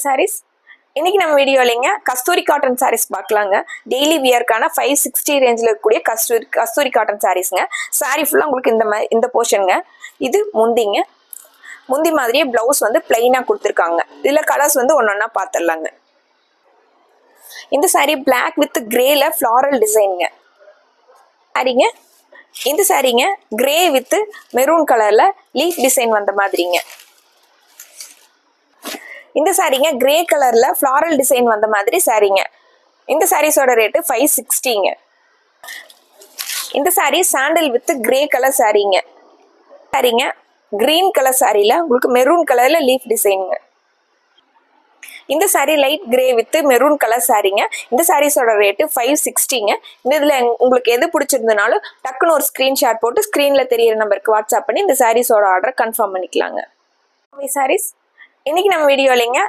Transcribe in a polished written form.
சாரீஸ் இன்னைக்கு நம்ம வீடியோலிங்க கஸ்தூரி காட்டன் சாரீஸ் பார்க்கலாங்க. டெய்லி வியர்க்கான 560 ரேஞ்சில் இருக்கக்கூடிய கஸ்தூரி காட்டன் சாரீஸ்ங்க. சாரீ ஃபுல்லாக உங்களுக்கு இந்த போர்ஷனுங்க. இது முந்தி மாதிரியே பிளவுஸ் வந்து பிளைனாக கொடுத்துருக்காங்க. இதில் கலர்ஸ் வந்து ஒன்றா பார்த்துடலாங்க. இந்த சாரீ பிளாக் வித் கிரேல ஃப்ளாரல் டிசைனுங்க. சாரீங்க இந்த சாரீங்க கிரே வித் மெரூன் கலர்ல லீஃப் டிசைன் வந்த மாதிரிங்க. இந்த சாரீங்க கிரே கலர்ல ஃப்ளாரல் டிசைன் வந்த மாதிரி சாரீங்க. இந்த சாரீஸோட ரேட்டு 560ங்க. இந்த sari sandal with grey colour சாரீங்க. சாரீங்க கிரீன் கலர் சாரீல உங்களுக்கு மெரூன் கலர்ல லீஃப் டிசைனுங்க. இந்த sari light grey with maroon colour சாரீங்க. இந்த சாரீஸோட ரேட்டு 560ங்க. இந்த இதில் உங்களுக்கு எது பிடிச்சிருந்தனாலும் டக்குன்னு ஒரு ஸ்க்ரீன்ஷாட் போட்டு ஸ்க்ரீனில் தெரியிற நம்பருக்கு வாட்ஸ்அப் பண்ணி இந்த சாரீஸோட ஆர்டரை கன்ஃபார்ம் பண்ணிக்கலாங்க. சாரீஸ் இன்னைக்கு நம்ம வீடியோலிங்க